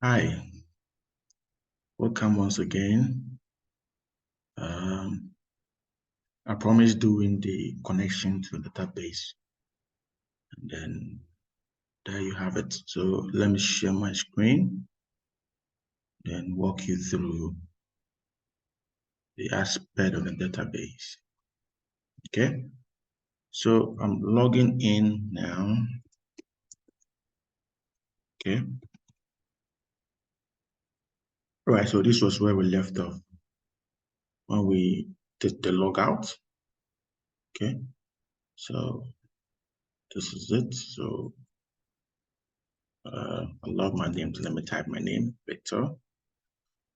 Hi, welcome once again. I promised doing the connection to the database, and then there you have it. So let me share my screen, then walk you through the aspect of the database. Okay, so I'm logging in now. Okay, all right, so this was where we left off when we did the logout. Okay, so this is it. So I love my name, so let me type my name, Victor,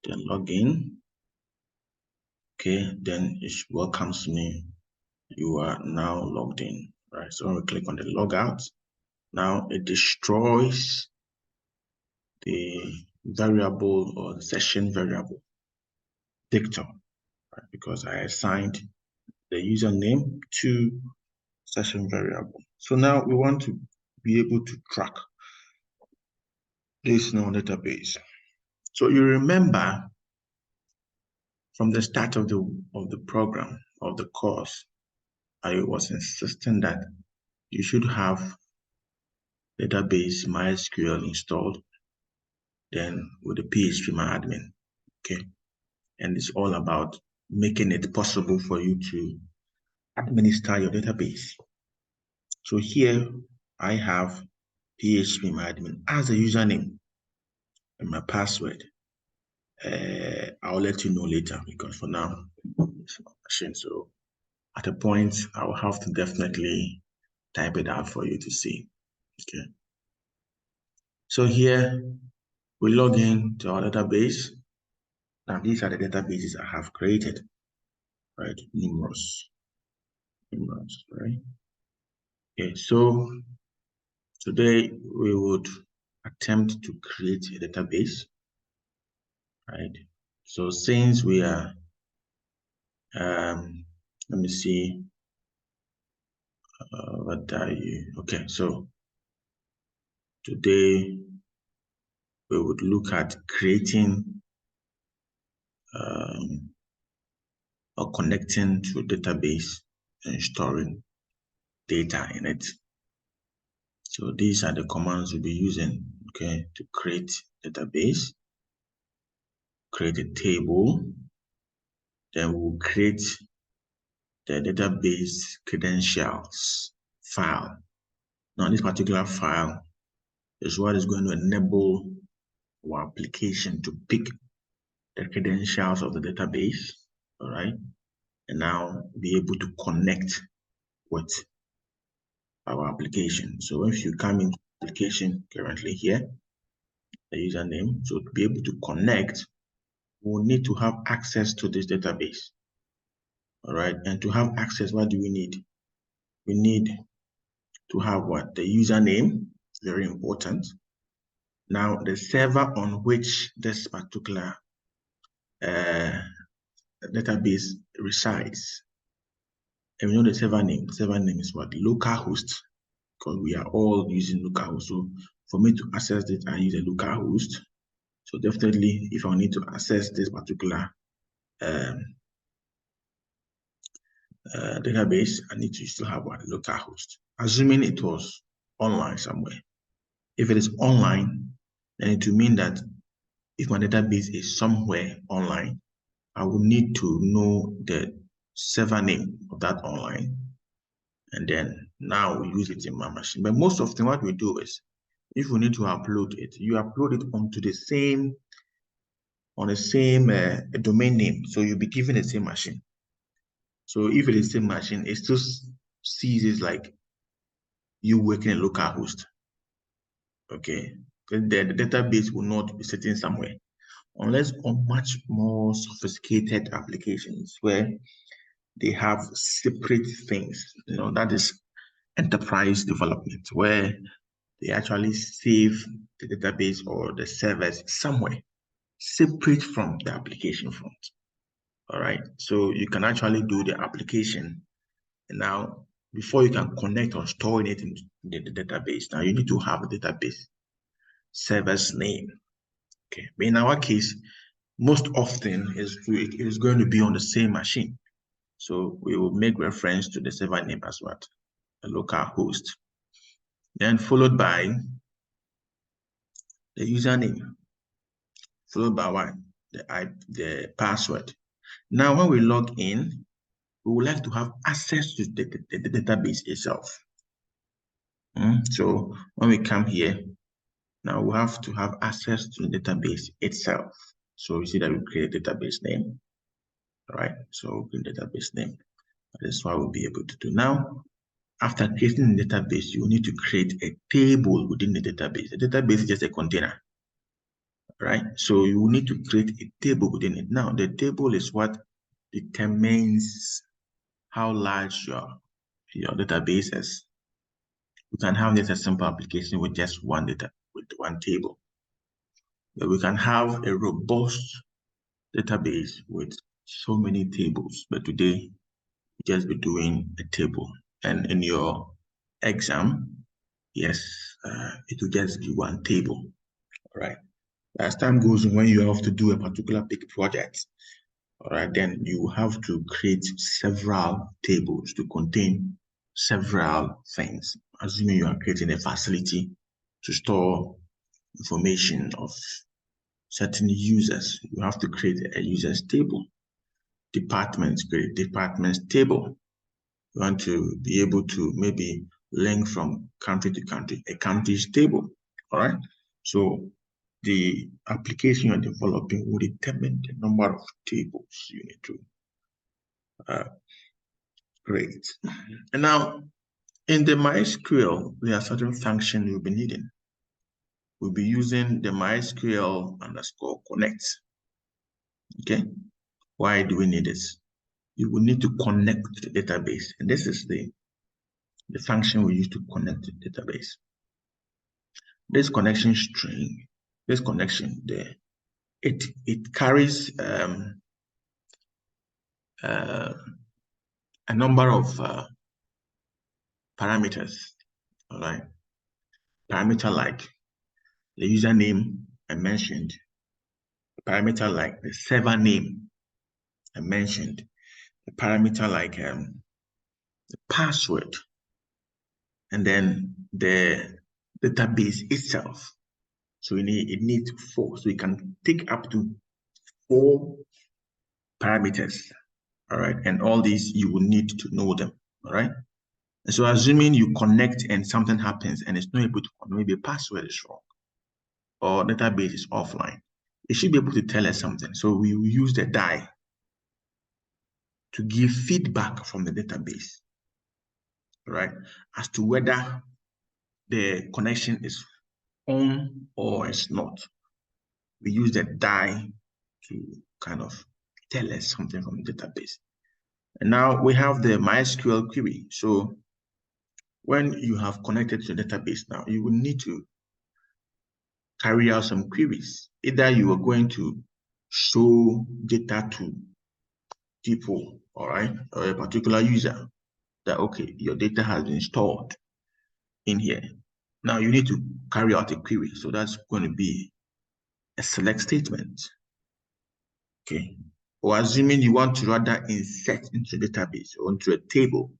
then log in. Okay, then it welcomes me. You are now logged in, right? So when we click on the logout, now it destroys the variable or the session variable Victor, right? Because I assigned the username to session variable. So now we want to be able to track this in our database. So you remember from the start of the program of the course, I was insisting that you should have database MySQL installed, then with the PHP admin. Okay, and it's all about making it possible for you to administer your database. So here I have PHP admin as a username and my password. I'll let you know later because for now it's not machine. So at a point I will have to definitely type it out for you to see. Okay. So here we log in to our database. Now these are the databases I have created, right? Numerous, right? Okay, so today we would attempt to create a database, right? So since we are, let me see, what are you? Okay, so today we would look at creating or connecting to a database and storing data in it. So these are the commands we'll be using, okay, to create database, create a table, then we'll create the database credentials file. Now, this particular file is what is going to enable our application to pick the credentials of the database, all right, and now be able to connect with our application. So if you come into application currently here, the username, so to be able to connect, we'll need to have access to this database, all right, and to have access, what do we need? We need to have what? The username, very important. Now, the server on which this particular database resides. And we know the server name. The server name is what? Localhost, because we are all using localhost. So for me to access it, I use a localhost. So definitely, if I need to access this particular database, I need to still have what? Localhost. Assuming it was online somewhere. If it is online, then it will mean that if my database is somewhere online, I will need to know the server name of that online. And then now we use it in my machine. But most of the time, what we do is, if we need to upload it, you upload it onto the same, domain name. So you'll be given the same machine. So if it is the same machine, it still sees it like you working a local host. Okay. Then the database will not be sitting somewhere. Unless on much more sophisticated applications where they have separate things, that is enterprise development, where they actually save the database or the servers somewhere separate from the application front. All right, so you can actually do the application. And now, before you can connect or store it in the database, now you need to have a database server's name. Okay, but in our case, most often it is going to be on the same machine. So we will make reference to the server name as what? A local host. Then followed by the username, followed by what? The password. Now, when we log in, we would like to have access to the database itself. So when we come here, now we have to have access to the database itself. So you see that we create a database name, right? So we create database name. That's what we'll be able to do. Now, after creating the database, you need to create a table within the database. The database is just a container, right? So you need to create a table within it. Now, the table is what determines how large your database is. You can have just a simple application with just one table. But we can have a robust database with so many tables. But today, we just be doing a table. And in your exam, yes, it will just be one table. All right. As time goes on, when you have to do a particular big project, all right, then you have to create several tables to contain several things. Assuming you are creating a facility to store information of certain users, you have to create a users table. Departments, create departments table. You want to be able to maybe link from country to country, a country's table. All right. So the application you're developing will determine the number of tables you need to create. And now in the MySQL, there are certain functions you'll be needing. We'll be using the MySQL _connect. Okay. Why do we need this? You will need to connect to the database. And this is the function we use to connect to the database. This connection string, this connection there, it carries a number of parameters. All right. Parameter like the username I mentioned, parameter like the server name I mentioned, a parameter like the password, and then the database itself. So it needs 4. So you can take up to 4 parameters. All right. And all these you will need to know them. All right. And so assuming you connect and something happens and it's not able to connect, maybe a password is wrong or database is offline, it should be able to tell us something. So we will use the die to give feedback from the database, right, as to whether the connection is on or it's not. We use the die to kind of tell us something from the database. And now we have the MySQL query. So when you have connected to the database now, you will need to carry out some queries. Either you are going to show data to people, all right, or a particular user that, okay, your data has been stored in here. Now you need to carry out a query. So that's going to be a select statement. Okay. Or assuming you want to rather insert into the database or into a table.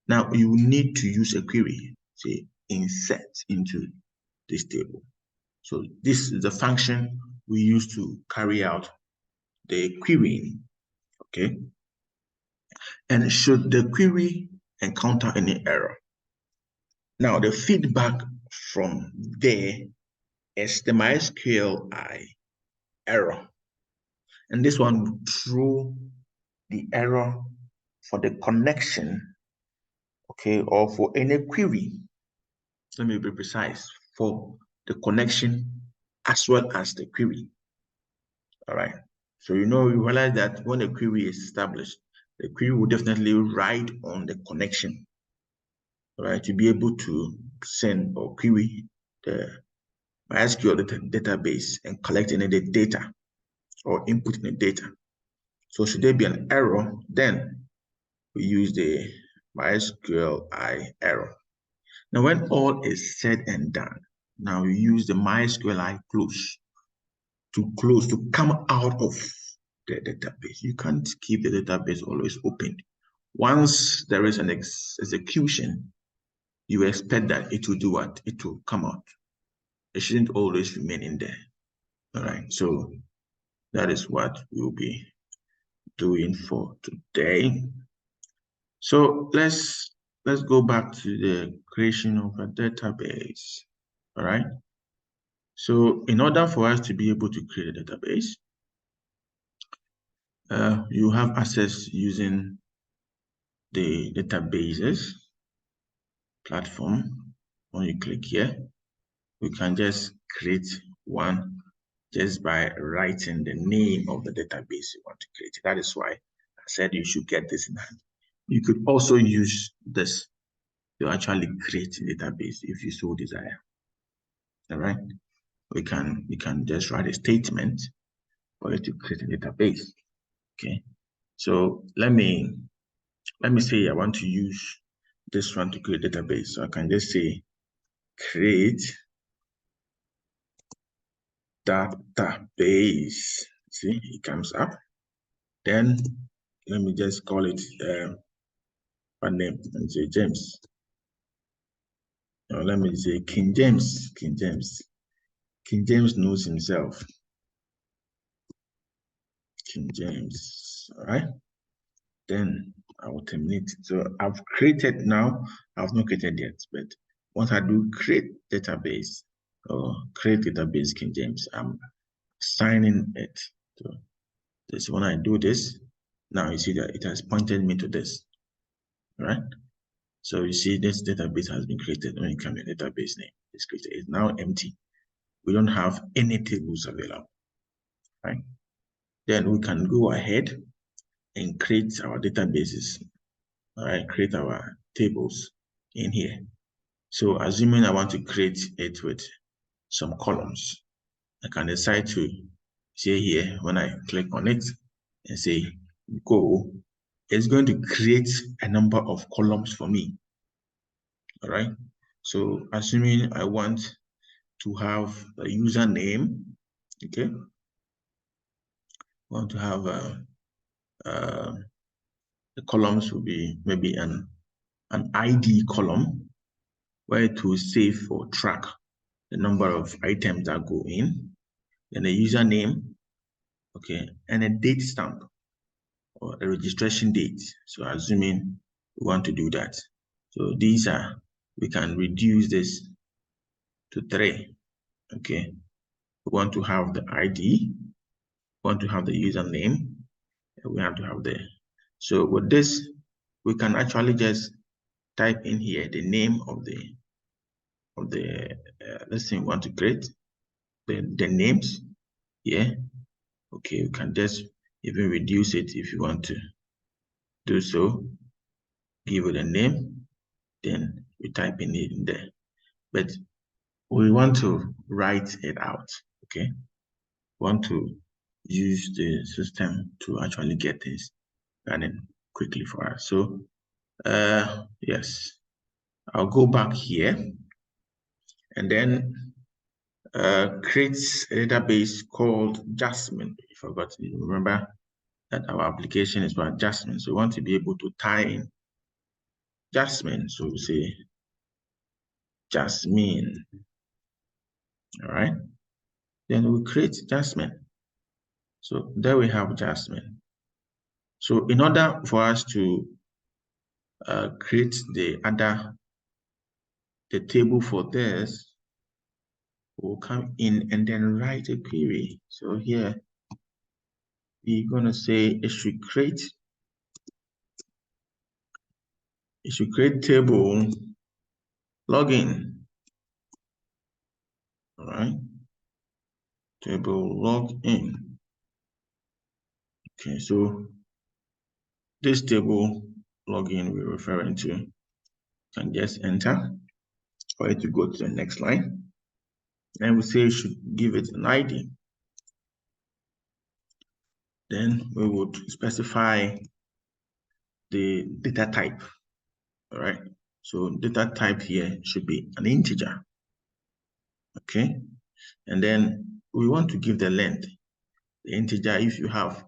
Now you need to use a query, say insert into this table. So this is the function we use to carry out the querying. Okay. And should the query encounter any error, now the feedback from there is the MySQL error. And this one will throw the error for the connection, okay, or for any query. Let me be precise, for the connection as well as the query. All right. So you realize that when a query is established, the query will definitely ride on the connection, all right, to be able to send or query the MySQL database and collect any data or input in the data. So should there be an error, then we use the MySQL error. Now, when all is said and done, now we use the MySQL close to close, to come out of the database. You can't keep the database always open. Once there is an execution, you expect that it will do what? It will come out. It shouldn't always remain in there. All right. So that is what we'll be doing for today. So let's go back to the creation of a database. All right. So in order for us to be able to create a database, you have access using the databases platform. When you click here, we can just create one just by writing the name of the database you want to create. That is why I said you should get this in hand. You could also use this to actually create a database if you so desire. All right. We can just write a statement for it to create a database. Okay. So let me say I want to use this one to create a database. So I can just say create database. See, it comes up. Then let me just call it one name and say James. Now let me say King James. King James. King James knows himself. King James. All right. Then I will terminate. So I've created now. I've not created yet, but once I do create database or create database King James, I'm assigning it to this. When I do this, now you see that it has pointed me to this. All right. So you see this database has been created. When you come in database name, it's created. It's now empty. We don't have any tables available. Right. Then we can go ahead and create our databases. All right, create our tables in here. So assuming I want to create it with some columns, I can decide to say here, when I click on it and say go, it's going to create a number of columns for me. All right. So assuming I want to have a username, okay, I want to have the columns will be maybe an ID column where it will save or track the number of items that go in, then a username, okay, and a date stamp or a registration date. So assuming we want to do that. So these are, we can reduce this to 3, okay. We want to have the ID, we want to have the username, and we have to have the, so with this, we can actually just type in here the name of the let's say we want to create the names here. Okay, you can just even reduce it if you want to do so. Give it a name, then we type in it in there. But we want to write it out, okay? We want to use the system to actually get this running quickly for us. So, yes, I'll go back here and then create a database called Jasmine. I forgot to remember that our application is about Jasmine. So we want to be able to tie in Jasmine. So we say Jasmine. All right. Then we create Jasmine. So there we have Jasmine. So in order for us to create the table for this, we'll come in and then write a query. So here we're gonna say it should create table login. All right, table login. Okay, so this table login we're referring to, can just enter for it to go to the next line. And we say you should give it an ID. Then we would specify the data type. All right. So data type here should be an integer. Okay. And then we want to give the length, the integer. If you have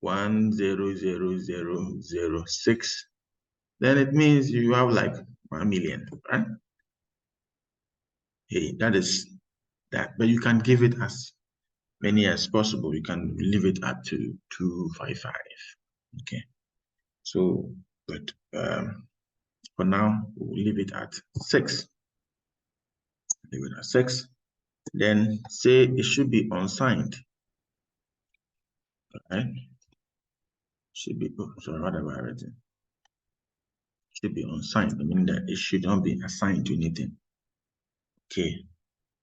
1,0,0,0,0,6, then it means you have like 1 million, right? Hey, that is that. But you can give it as many as possible. You can leave it up to 255. Okay. So, but for now, we'll leave it at 6. Leave it at 6. Then say it should be unsigned. Right? Should be, oh, sorry, what have I written? Should be unsigned, meaning that it should not be assigned to anything. Okay.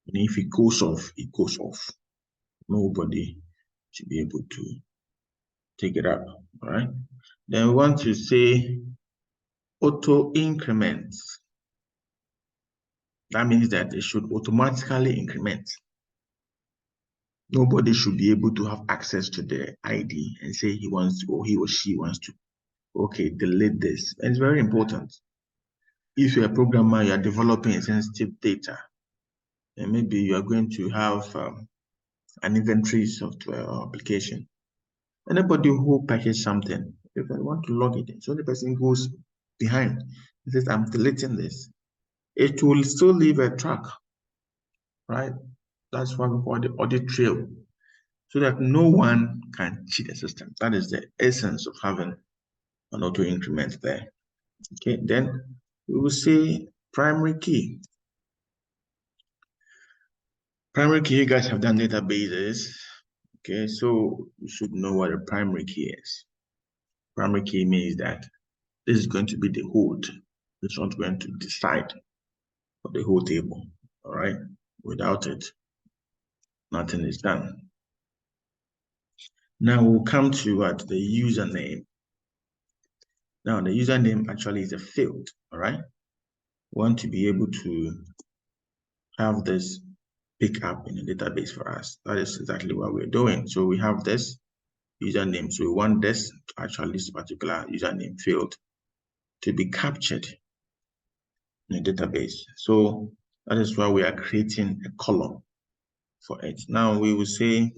And if it goes off, it goes off. Nobody should be able to take it up. All right. Then we want to say auto increments. That means that it should automatically increment. Nobody should be able to have access to the ID and say he wants to, or he or she wants to, okay, delete this. And it's very important. If you're a programmer, you are developing a sensitive data, and maybe you are going to have an inventory software or application. Anybody who packages something, if I want to log it in, so the person goes behind and says, I'm deleting this. It will still leave a track, right? That's what we call the audit trail, so that no one can cheat the system. That is the essence of having an auto increment there. Okay, then we will say primary key. Primary key, you guys have done databases. Okay, so you should know what a primary key is. Primary key means that this is going to be the hold. It's not going to decide for the whole table. All right, without it, nothing is done. Now we'll come to what the username. Now the username actually is a field. All right, we want to be able to have this pick up in a database for us. That is exactly what we're doing. So we have this username. So we want this to actually, this particular username field to be captured in a database. So that is why we are creating a column for it. Now we will say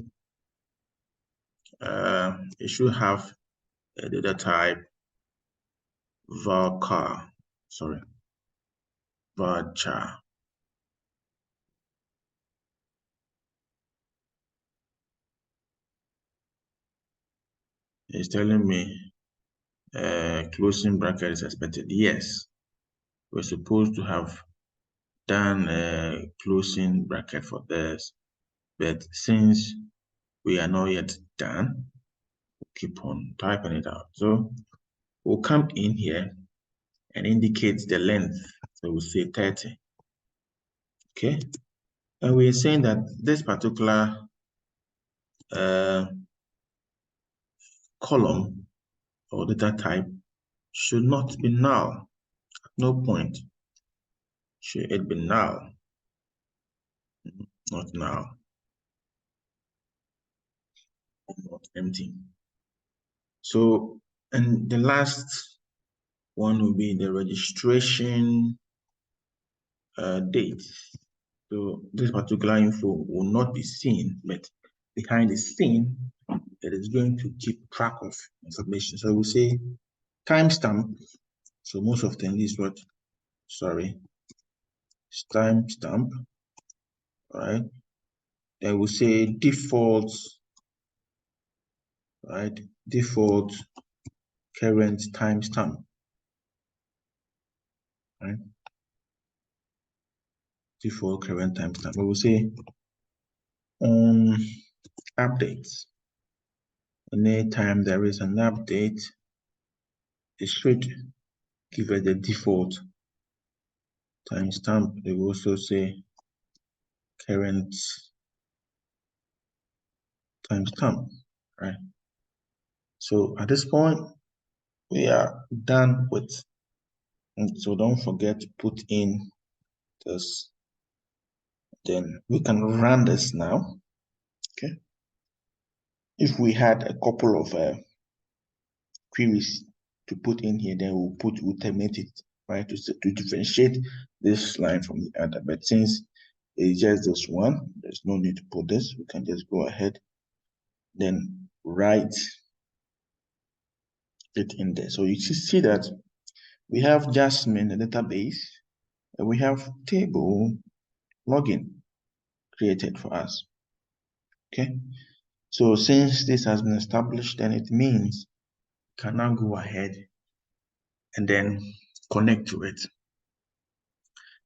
it should have a data type varchar, varchar. It's telling me closing bracket is expected. Yes, we're supposed to have done a closing bracket for this, but since we are not yet done, we'll keep on typing it out. So we'll come in here and indicate the length. So we'll say 30. Okay. And we're saying that this particular column or data type should not be null. At no point should it be null. Not null. Not empty. So, and the last one will be the registration date. So this particular info will not be seen, but behind the scene, it is going to keep track of information. So we'll say timestamp. So most of them is what, sorry, timestamp, right? Then we'll say default, right? Default current timestamp, right? Default current timestamp. We will say updates. Anytime there is an update, it should give it the default timestamp. They will also say current timestamp, right? So at this point, we are done with. And so don't forget to put in this. Then we can run this now. Okay. If we had a couple of queries to put in here, then we'll terminate it, right? To differentiate this line from the other. But since It's just this one. There's no need to put this. We can just go ahead, then write it in there. So you see that we have Jasmine, the database, and we have table login created for us. Okay. So since this has been established, then it means we can now go ahead and then connect to it.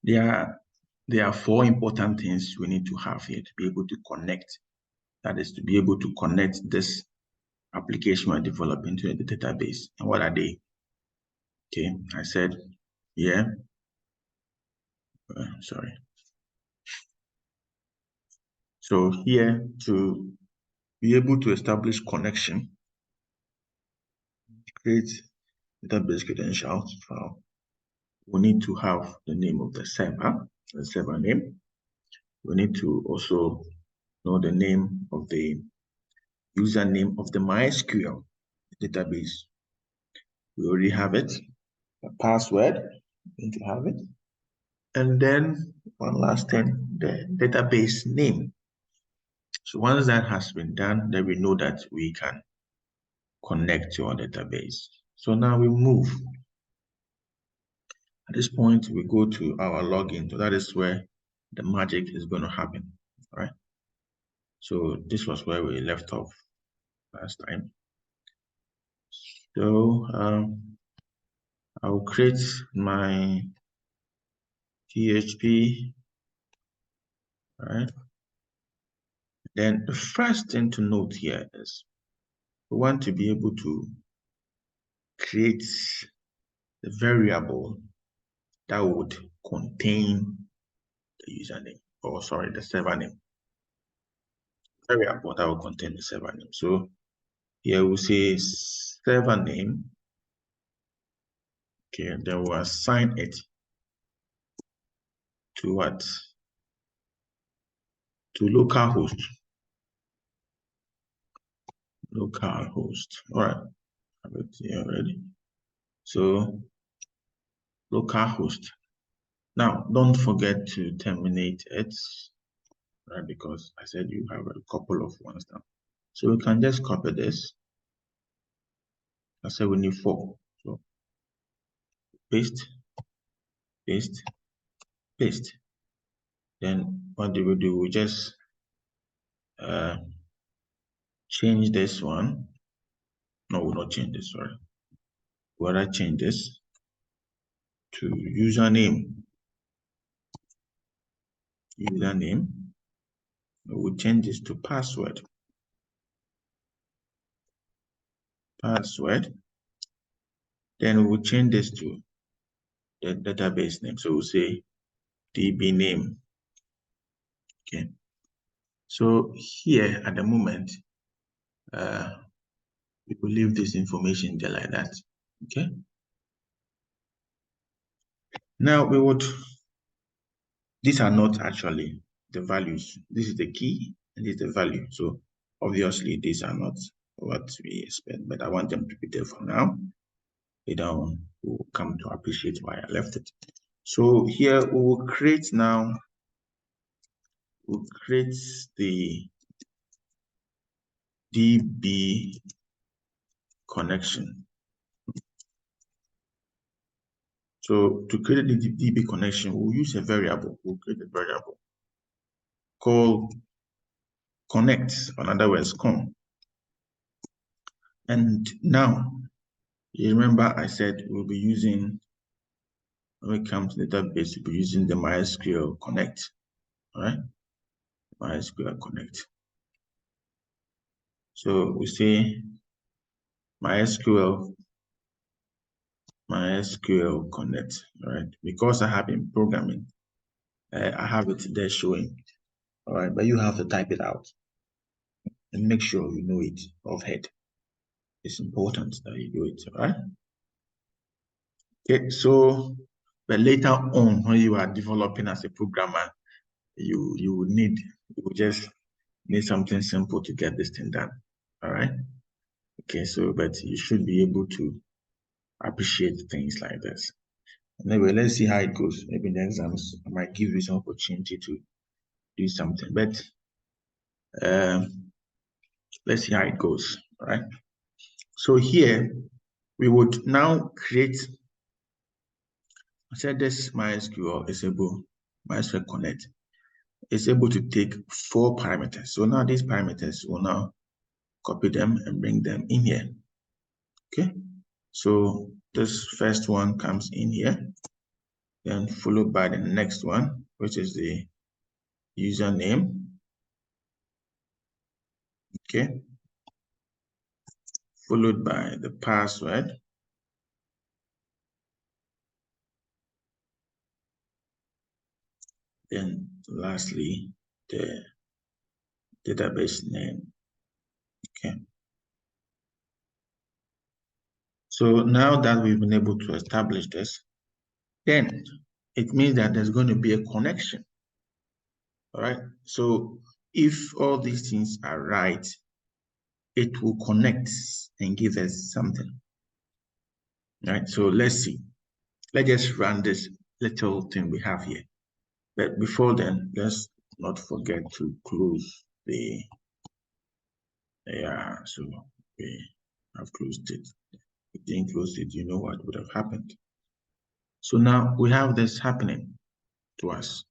There are 4 important things we need to have here to be able to connect. That is to be able to connect this application we're developing to the database. And what are they? Okay, I said, yeah, sorry. So here, to be able to establish connection, create database credentials file, we need to have the name of the server name. We need to also know the name of the username of the MySQL database. We already have it. The password, we need to have it. And then one last thing, the database name. So once that has been done, then we know that we can connect to our database. So now we move. At this point, we go to our login. So that is where the magic is going to happen. All right. So this was where we left off last time. So I'll create my PHP. All right. Then the first thing to note here is we want to be able to create the variable that would contain the username, or sorry, the server name. Variable that will contain the server name. So here we'll say server name. Okay, then we'll assign it to what? To localhost. Localhost. All right, I have it here already. So localhost. Now, don't forget to terminate it, right? Because I said you have a couple of ones now. So we can just copy this. I said we need 4. So paste, paste, paste. Then what do? We just change this one. No, we'll not change this, sorry. We'll rather change this to username. Username. We'll change this to password. Password. Then we'll change this to the database name. So we'll say DB name. Okay. So here at the moment, we will leave this information there like that. Okay. Now we would, these are not actually the values. This is the key and this is the value. So obviously these are not what we expect, but I want them to be there for now. Later on, we'll come to appreciate why I left it. So here we will create now, we'll create the DB connection. So to create the DB connection, we'll use a variable. We'll create a variable called connect, in other words, con. And now, you remember I said we'll be using, when it comes to the database, we'll be using the MySQL connect, all right? MySQL connect. So we say MySQL connect, all right? Because I have been programming, I have it there showing, all right? But you have to type it out and make sure you know it off head. It's important that you do it, all right? Okay, so, but later on, when you are developing as a programmer, you will just need something simple to get this thing done, all right? Okay, so, but you should be able to appreciate things like this. Anyway, let's see how it goes. Maybe in the exams, I might give you some opportunity to do something. But let's see how it goes. All right. So here we would now create. I said this MySQL is able, MySQL Connect is able to take 4 parameters. So now these parameters will now copy them and bring them in here. Okay. So this first one comes in here, then followed by the next one, which is the username. Okay. Followed by the password. Then lastly, the database name. Okay. So now that we've been able to establish this, then it means that there's going to be a connection. All right. So if all these things are right, it will connect and give us something. All right. So let's see. Let's just run this little thing we have here. But before then, let's not forget to close the, so we have closed it. If we didn't close it, you know what would have happened. So now we have this happening to us.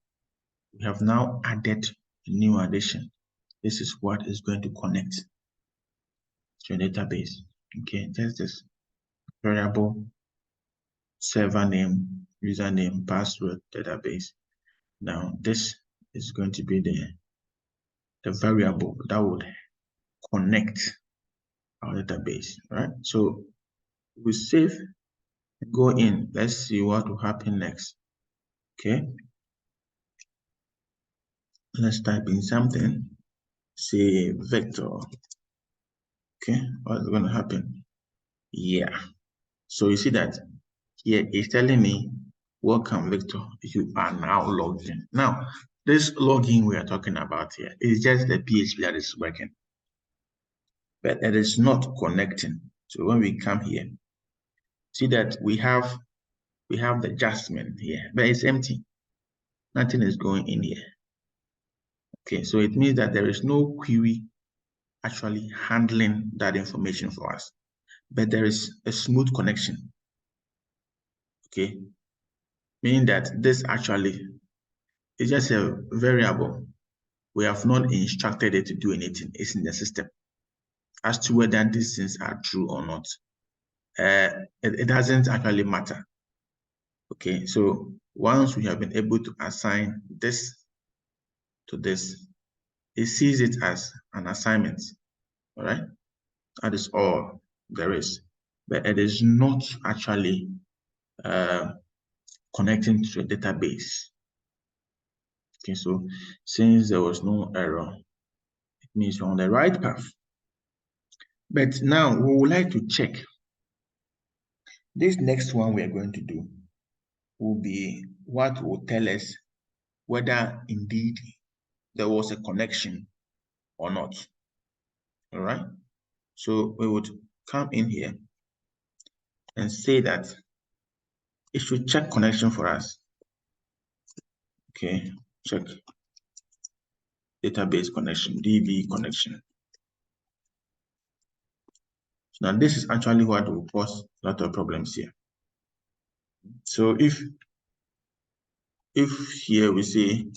We have now added a new addition. This is what is going to connect to your database. Okay, there's this variable, server name, username, password, database. Now this is going to be the variable that would connect our database, right? So we save, go in, let's see what will happen next. Okay, let's type in something, say vector. Okay, what's going to happen? Yeah, so you see that here it's telling me, welcome Victor, you are now logged in. Now, this login we are talking about here is just the PHP that is working, but it is not connecting. So when we come here, see that we have the Jasmine here, but it's empty. Nothing is going in here. Okay, so it means that there is no query actually handling that information for us, but there is a smooth connection. Okay, meaning that this actually is just a variable. We have not instructed it to do anything. It's in the system. As to whether these things are true or not, it doesn't actually matter. Okay, so once we have been able to assign this to this, it sees it as an assignment. All right, that is all there is, but it is not actually connecting to a database. Okay, so since there was no error, it means we're on the right path. But now we would like to check. This next one we are going to do will be what will tell us whether indeed there was a connection or not. All right. So we would come in here and say that it should check connection for us. Okay, check database connection, DB connection. So now this is actually what will cause a lot of problems here. So if here we say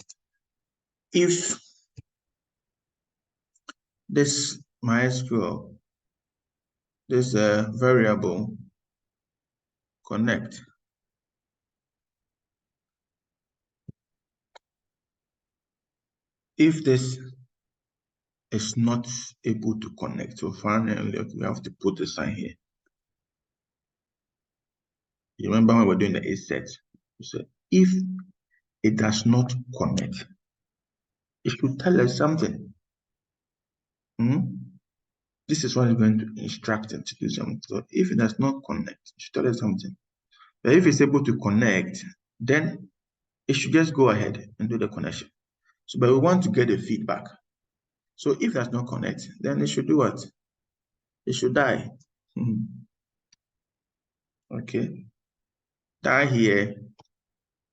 if this MySQL, this variable connect, if this is not able to connect, so finally we have to put a sign here. You remember when we're doing the is set, we said if it does not connect, it should tell us something. This is what is going to instruct it to do something. So if it does not connect, it should tell us something. But if it's able to connect, then it should just go ahead and do the connection. So, but we want to get a feedback. So if it does not connect, then it should do what? It should die. Okay. Die here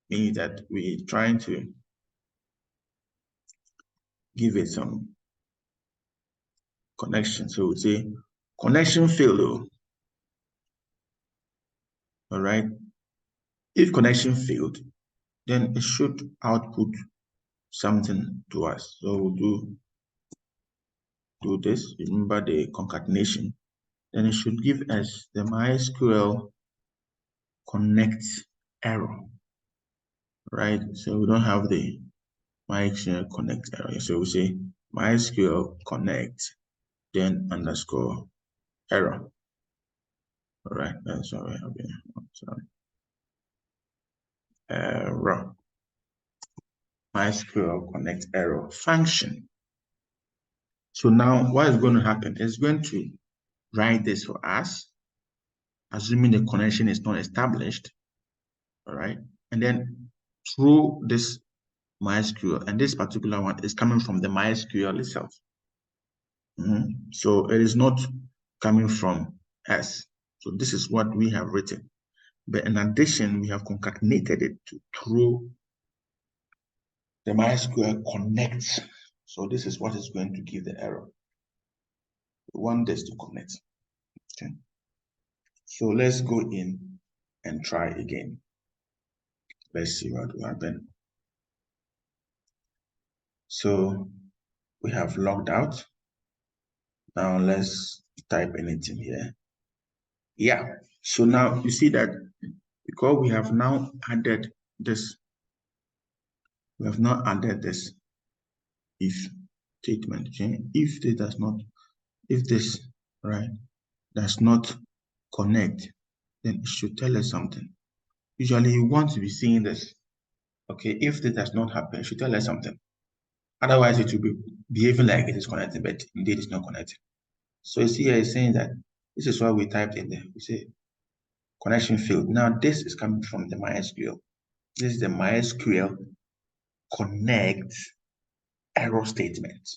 means that we're trying to give it some connection. So we say connection failed. All right. If connection failed, then it should output something to us. So we'll do this. Remember the concatenation. Then it should give us the MySQL connect error, right? So we don't have the MySQL connect error. So we say MySQL connect, then underscore error. All right, that's what we have here. Sorry. Error. MySQL connect error function. So now what is going to happen? It's going to write this for us, assuming the connection is not established. All right. And then through this MySQL, and this particular one is coming from the MySQL itself. So it is not coming from us. So this is what we have written. But in addition, we have concatenated it through the MySQL connect. So this is what is going to give the error. We want this to connect. Okay. So let's go in and try again. Let's see what will happen. So we have logged out. Now let's type anything here. Yeah. So now you see that because we have now added this, we have now added this if statement. Okay? If this does not, if this right does not connect, then it should tell us something. Usually you want to be seeing this. Okay, if this does not happen, it should tell us something. Otherwise, it will be behaving like it is connected, but indeed it's not connected. So you see here it's saying that this is what we typed in there. We say connection failed. Now this is coming from the MySQL. This is the MySQL connect error statement.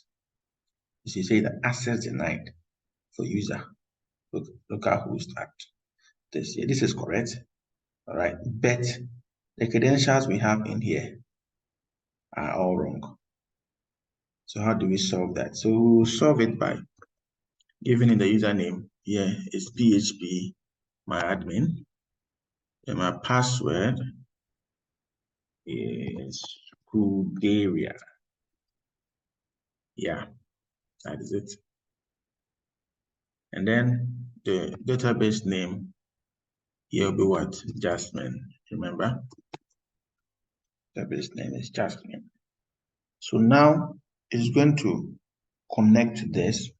You say that access denied for user. Look at who start this here. This is correct. All right. But the credentials we have in here are all wrong. So how do we solve that? So we'll solve it by giving in the username. Here is PHP my admin. And my password is Bulgaria. Yeah, that is it. And then the database name here will be what? Jasmine. Remember? Database name is Jasmine. So now it's going to connect to this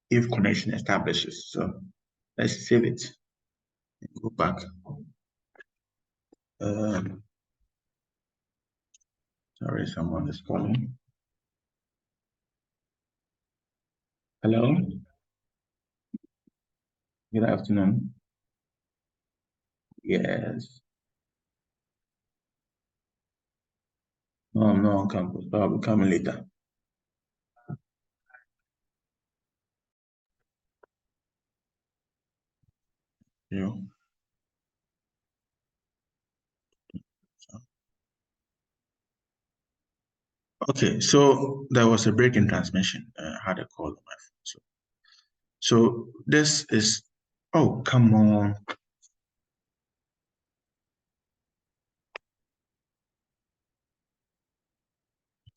if connection establishes. So let's save it. Go back. Sorry, someone is calling. Hello. Good afternoon. Yes. No, I'm not on campus, but I'll be coming later. You know. Okay, so there was a break in transmission. I had a call on my phone. So this is, oh, come on.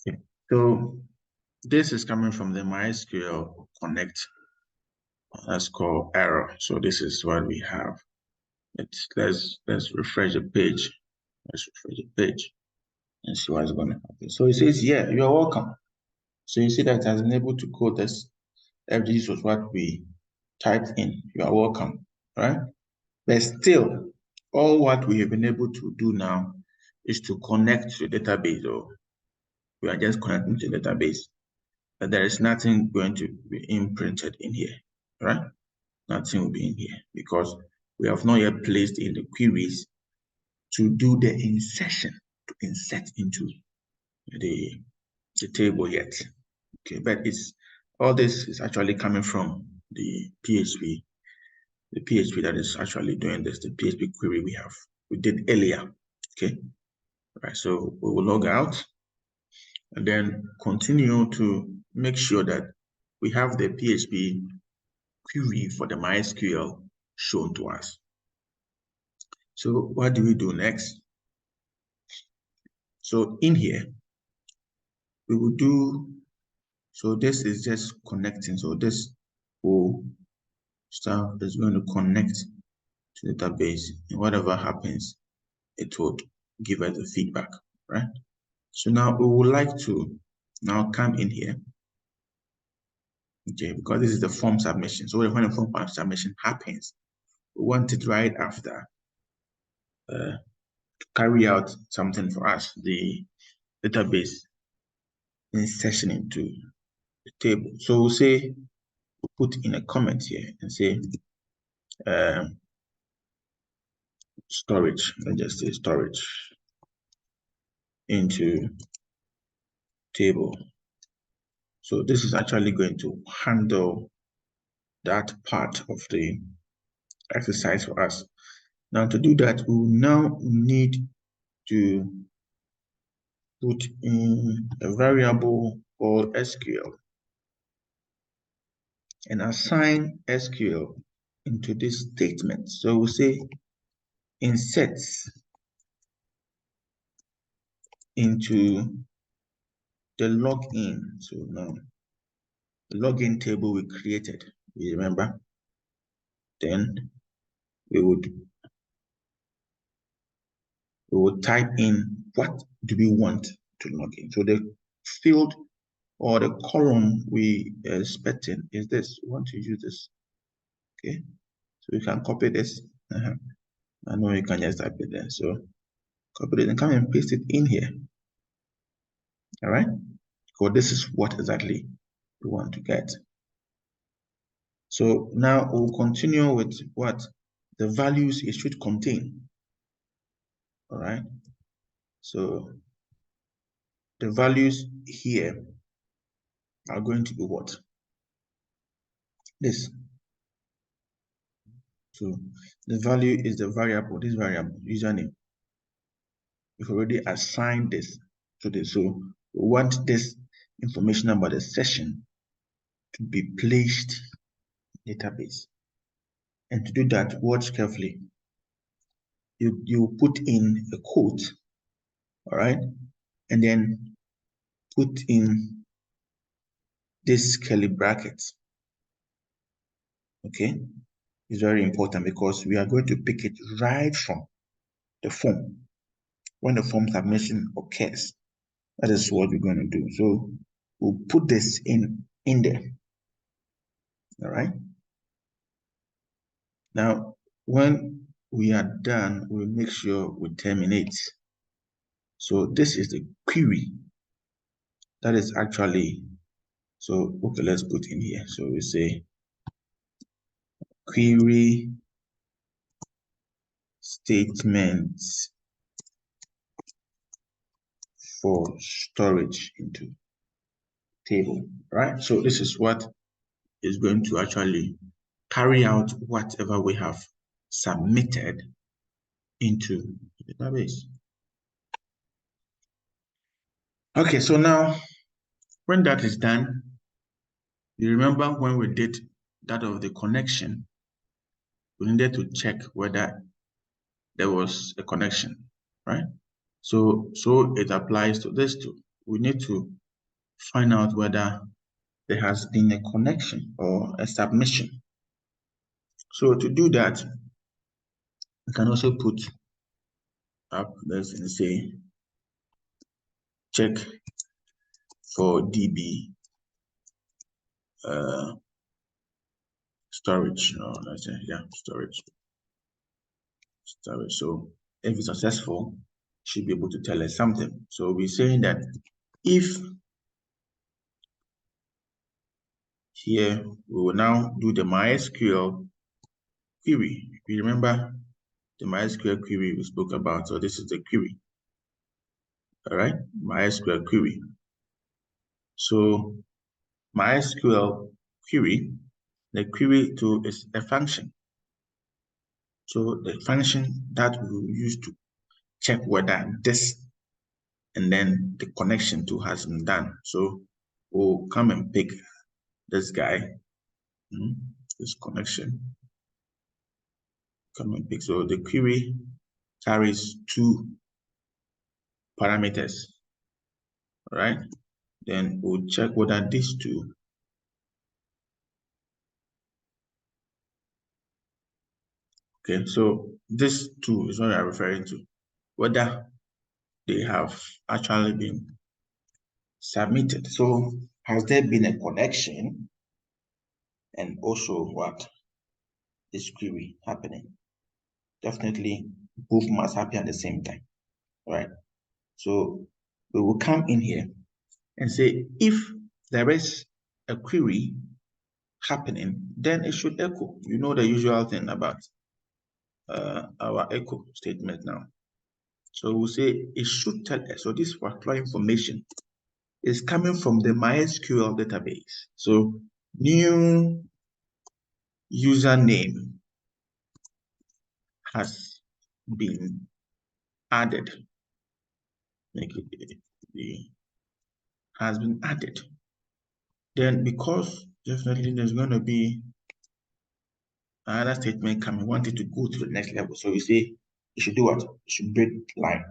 Okay, so this is coming from the MySQL Connect. That's called error. So this is what we have. Let's refresh the page. Let's refresh the page and see what's going to happen. So it says, yeah, you're welcome. So you see that it has been able to code this. If this was what we typed in, you are welcome, right? But still, all what we have been able to do now is to connect to the database, or we are just connecting to the database. But there is nothing going to be imprinted in here, right? Nothing will be in here because we have not yet placed in the queries to do the insertion, to insert into the table yet. Okay, but it's all this is actually coming from the PHP that is actually doing this, the PHP query we did earlier. Okay, right. So we will log out and then continue to make sure that we have the PHP query for the MySQL shown to us. So what do we do next? So in here, we will do, so this is just connecting. So this whole stuff is going to connect to the database, and whatever happens, it would give us the feedback, right? So now we would like to now come in here, okay, because this is the form submission. So when the form submission happens, we want it right after to carry out something for us, the database insertion into the table. So we'll say, we'll put in a comment here and say storage, let's just say storage into table. So this is actually going to handle that part of the exercise for us. Now to do that, we will now need to put in a variable called SQL and assign SQL into this statement. So we'll say insert into the login. So now the login table we created, you remember? Then we would type in what do we want to log in. So the field or the column we are expecting is this. We want to use this. Okay, so we can copy this. I know you can just type it there. So copy it and come and paste it in here. All right, because this is what exactly we want to get. So now we'll continue with what the values it should contain. All right, so the values here are going to be what? This. So the value is the variable, this variable, username. We've already assigned this to this. So we want this information about the session to be placed in the database. And to do that, watch carefully. You put in a quote, all right? And then put in this curly bracket, okay? It's very important because we are going to pick it right from the form. When the form submission occurs, that is what we're going to do. So we'll put this in there, all right? Now, when we are done, we'll make sure we terminate. So this is the query that is actually, so okay, let's put in here. So we say query statement for storage into table, right? So this is what is going to actually carry out whatever we have submitted into the database. Okay, so now when that is done, you remember when we did that of the connection, we needed to check whether there was a connection, right? So it applies to this too. We need to find out whether there has been a connection or a submission. So to do that, we can also put up, let's say, check for DB storage. No, let's say, yeah, storage. So if it's successful, should be able to tell us something. So we're saying that if here we will now do the MySQL query. You remember the MySQL query we spoke about. So this is the query. All right, MySQL query. So MySQL query, the query to is a function. So the function that we will use to check whether this and then the connection too has been done. So we'll come and pick this guy, this connection. Come and pick. So the query carries two parameters, all right? Then we'll check whether these two okay, so this two is what I'm referring to, whether they have actually been submitted. So has there been a connection and also what is query happening? Definitely both must happen at the same time, right? So we will come in here and say if there is a query happening, then it should echo. You know the usual thing about our echo statement now. So we'll say it should tell us. So this particular information is coming from the MySQL database. So new username has been added. Has been added. Then because definitely there's going to be another statement coming, we want it to go to the next level. So we say it should do what? It should break line.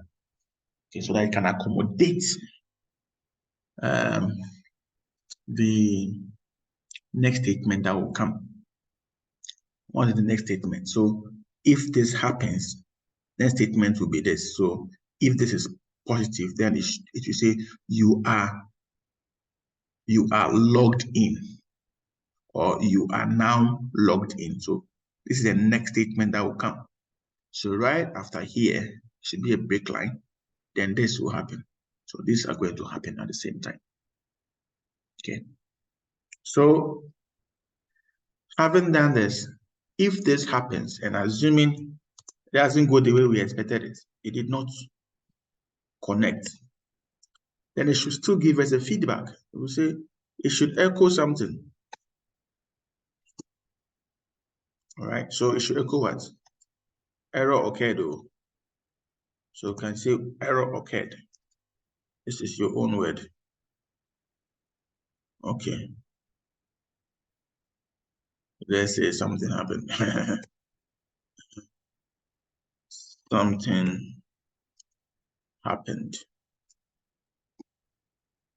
Okay, so that it can accommodate the next statement that will come. What is the next statement? So if this happens, next statement will be this. So if this is positive, then it will say you are logged in, or you are now logged in. So this is the next statement that will come. So right after here should be a break line. Then this will happen. So these are going to happen at the same time. Okay. So having done this, if this happens, and assuming it doesn't go the way we expected it did not connect, then it should still give us a feedback. It will say it should echo something. All right, so it should echo what? Error occurred. So you can say error occurred. This is your own word. Okay. Let's say something happened. Something happened.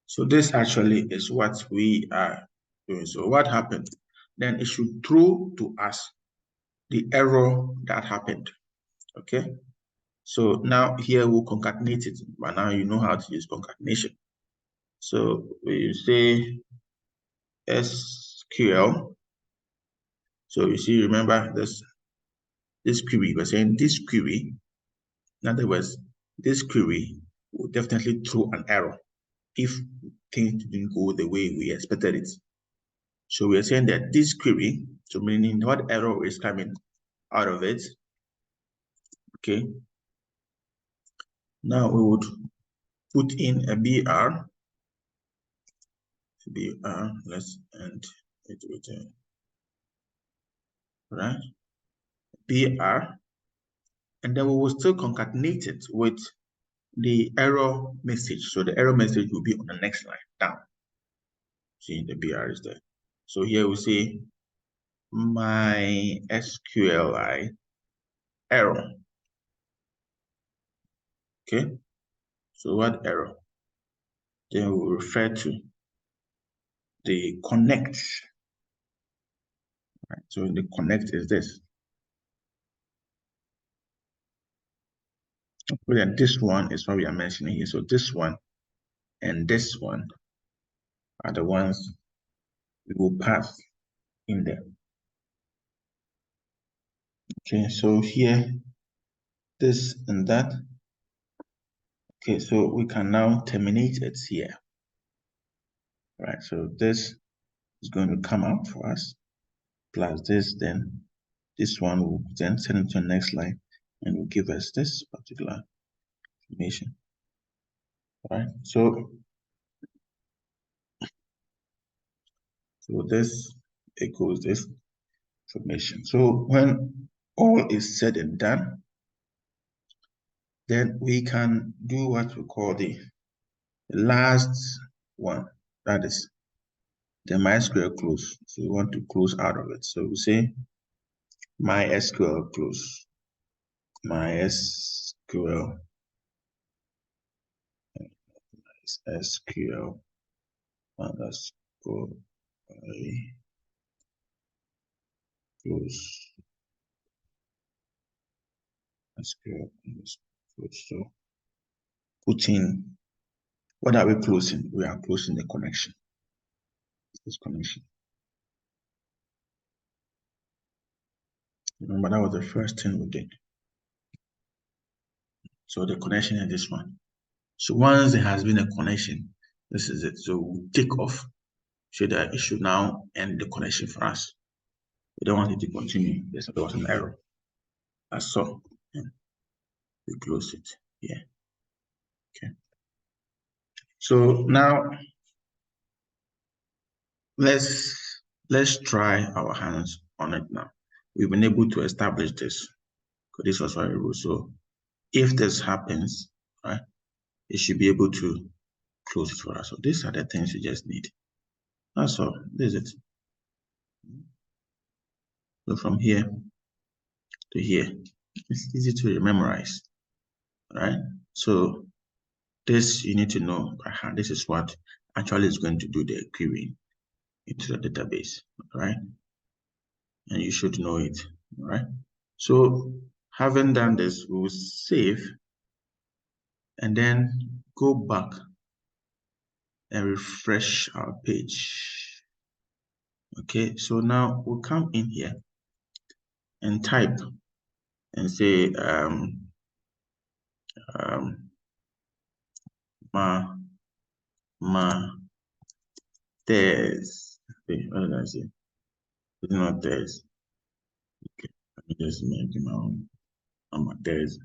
So this actually is what we are doing. So what happened? Then it should throw to us the error that happened. Okay. So now here we'll concatenate it, but now you know how to use concatenation. So we say SQL. So you see, remember this query. We're saying this query. In other words, this query will definitely throw an error if things didn't go the way we expected it. So we're saying that this query, so meaning what error is coming out of it. Okay. Now we would put in a BR. Let's end it with a right BR, and then we will still concatenate it with the error message. So the error message will be on the next line down. See, the BR is there. So here we say MySQL error. Okay, so what error? Then we'll refer to the connect. Right, so the connect is this. Then this one is what we are mentioning here. So this one and this one are the ones we will pass in there. Okay, so here, this and that. Okay, so we can now terminate it here. Right, so this is going to come out for us, plus this, then this one will then send it to the next line and will give us this particular information. All right, so this equals this information. So when all is said and done, then we can do what we call the The last one, that is the MySQL close. So we want to close out of it. So we say MySQL close. MySQL SQL underscore close SQL underscore close. So put in, what are we closing? We are closing the connection. This connection. Remember, that was the first thing we did. So the connection is this one. So once there has been a connection, this is it. So we take off. So that it should now end the connection for us. We don't want it to continue. There was an error. That's all. And we close it here. Okay. So now let's try our hands on it now. We've been able to establish this. Because this was very rule. So if this happens, right, it should be able to close it for us. So these are the things you just need. That's all. This is it. So from here to here, it's easy to memorize, right? So this you need to know by hand. This is what actually is going to do the querying into the database, right? And you should know it, right? So having done this, we will save and then go back and refresh our page. Okay, so now we'll come in here and type and say there's, okay, what did I say? It's not there's. Okay, let me just make my own there's.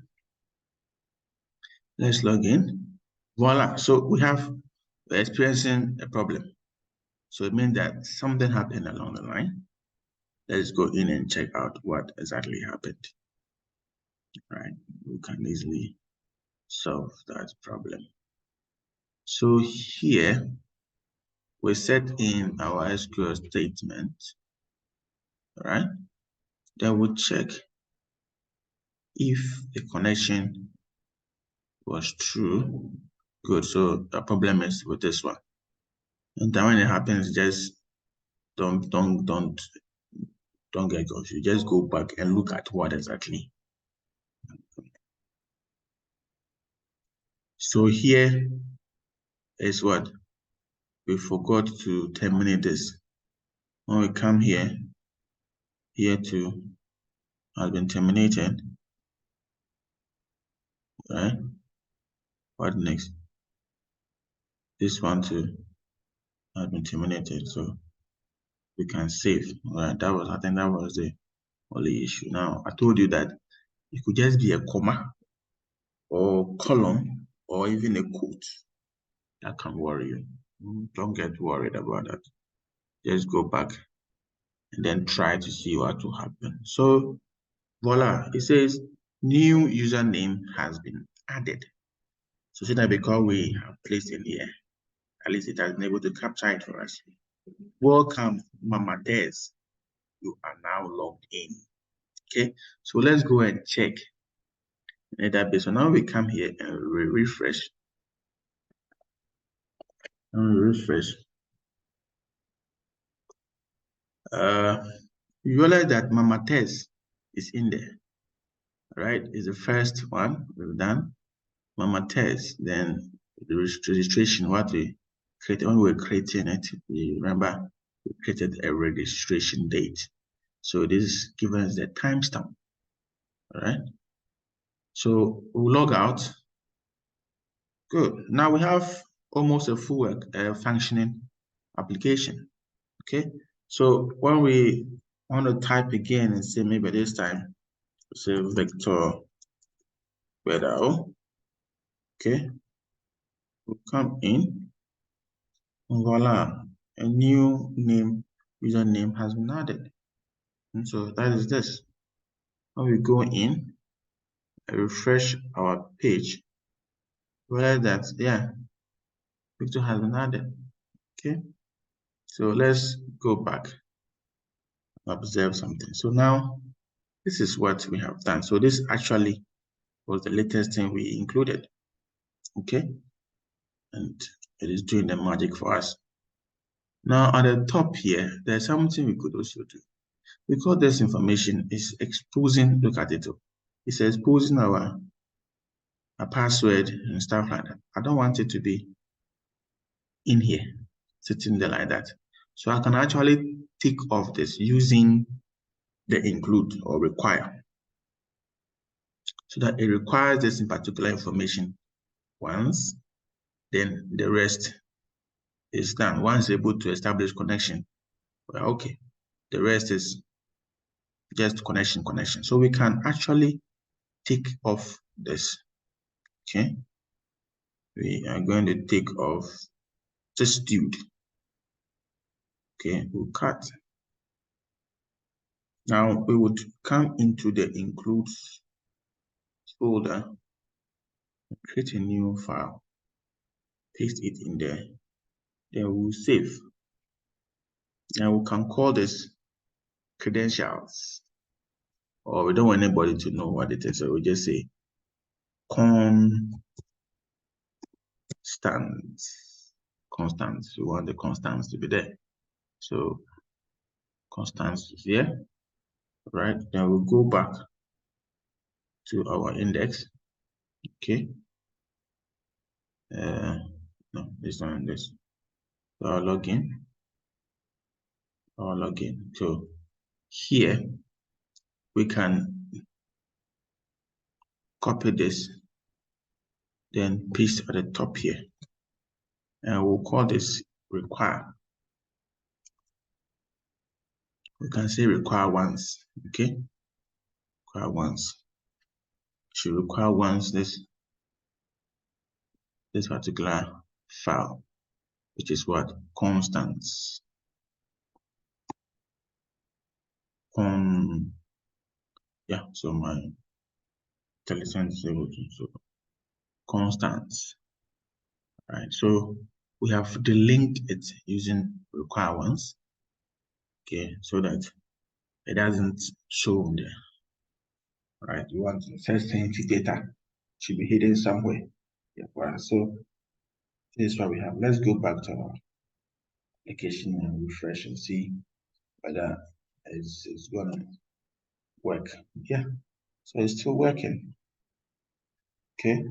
Let's log in. Voila. So we have experiencing a problem. So it means that something happened along the line. Let's go in and check out what exactly happened. Right? We can easily solve that problem. So here we set in our SQL statement, right? Then we'll check if the connection was true. Good. So the problem is with this one. And then when it happens, just don't get confused. You just go back and look at what exactly. So here is what we forgot to terminate this. When we come here too has been terminated, right? What next? This one too has been terminated, so we can save. Right? I think that was the only issue. Now I told you that it could just be a comma or column or even a quote that can worry you. Don't get worried about that. Just go back and then try to see what will happen. So voila, it says new username has been added. So see that because we have placed in here, at least it has been able to capture it for us. Welcome, Mama Des. You are now logged in. Okay, so let's go and check the database. So now we come here and refresh. And refresh. You realize that Mama Tess is in there, right? It's the first one we've done. Mama Tess, then the registration, what we created when we were creating it, we remember we created a registration date. So this is giving us the timestamp, all right? So we'll log out. Good. Now we have almost a full functioning application. Okay. So when we want to type again and say maybe this time, say vector weather. Okay. We'll come in. Voila. A new name, username has been added. And so that is this. When we go in, refresh our page, realize that, yeah, picture has been added. Okay, so let's go back, observe something. So now this is what we have done. So this actually was the latest thing we included. Okay, and it is doing the magic for us. Now at the top here, there's something we could also do. Because this information is exposing, look at it. It's exposing our password and stuff like that. I don't want it to be in here, sitting there like that. So I can actually tick off this using the include or require, so that it requires this in particular information once, then the rest is done. Once able to establish connection, well, okay, the rest is just connection. So we can actually tick off this. Okay, we are going to take off this dude. Okay, we'll cut. Now we would come into the includes folder, create a new file, paste it in there, then we'll save. Now we can call this credentials, or we don't want anybody to know what it is, so we'll just say constants. We want the constants to be there. So constants is here, right? Then we'll go back to our index. Okay. No, this one, this. So our login. So here we can copy this, then paste at the top here, and we'll call this require. We can say require once. Okay, require once. Should require once this particular file, which is what constants. Yeah, so my intelligent is able to, so constants, right? So we have delinked it using require once, okay, so that it doesn't show there, right? You want to set sensitive data should be hidden somewhere. Yeah, right. So this is what we have. Let's go back to our application and refresh and see whether it's gonna work. Yeah, so it's still working. Okay,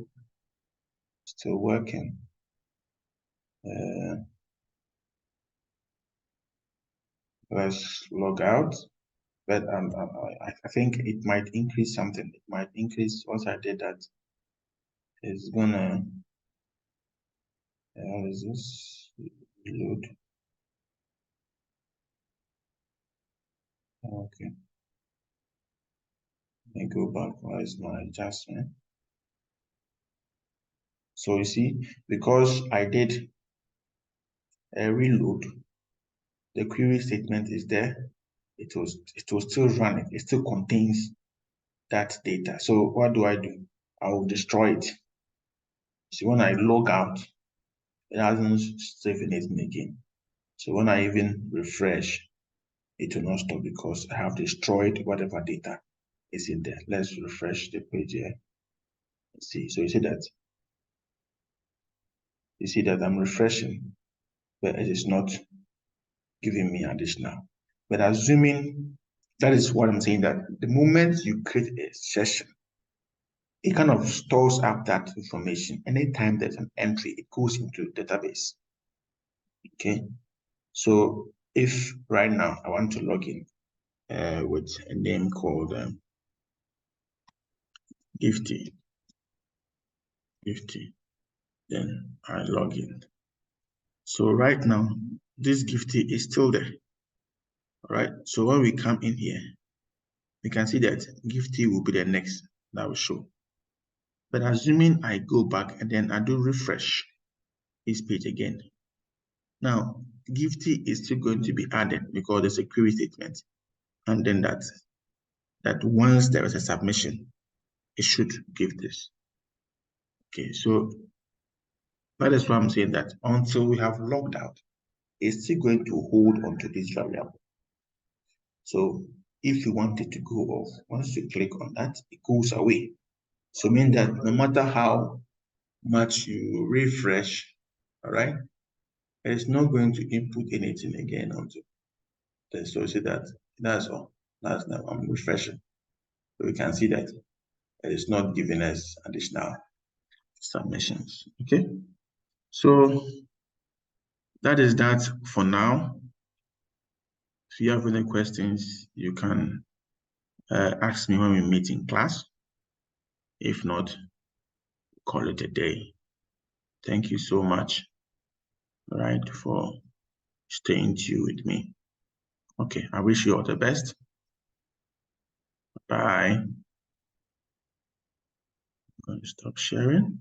still working. Let's log out. But I think it might increase something. It might increase once I did that. It's gonna. How is this? Reload. Okay. Let me go back. Where is my adjustment? So you see, because I did a reload, the query statement is there. It will still run it. It still contains that data. So what do? I will destroy it. See, when I log out, it hasn't saved anything again. So when I even refresh, it will not stop because I have destroyed whatever data is in there. Let's refresh the page here. Let's see. So you see that I'm refreshing, but it is not giving me additional. But assuming that is what I'm saying, that the moment you create a session, it kind of stores up that information. Anytime there's an entry, it goes into the database. Okay. So if right now I want to log in with a name called Gifty, then I log in. So right now, this Gifty is still there. All right. So when we come in here, we can see that Gifty will be the next that will show. But assuming I go back and then I do refresh this page again. Now, Gifty is still going to be added because there's a query statement. And then that once there is a submission, it should give this. Okay, so That is why I'm saying that until we have logged out, it's still going to hold onto this variable. So if you want it to go off, once you click on that, it goes away. So mean that no matter how much you refresh, all right, it's not going to input anything again onto this. So you see that that's all. That's now I'm refreshing. So we can see that it's not giving us additional submissions. Okay. So that is that for now. If you have any questions, you can ask me when we meet in class. If not, call it a day. Thank you so much, all right, for staying tuned with me. Okay, I wish you all the best. Bye. I'm going to stop sharing.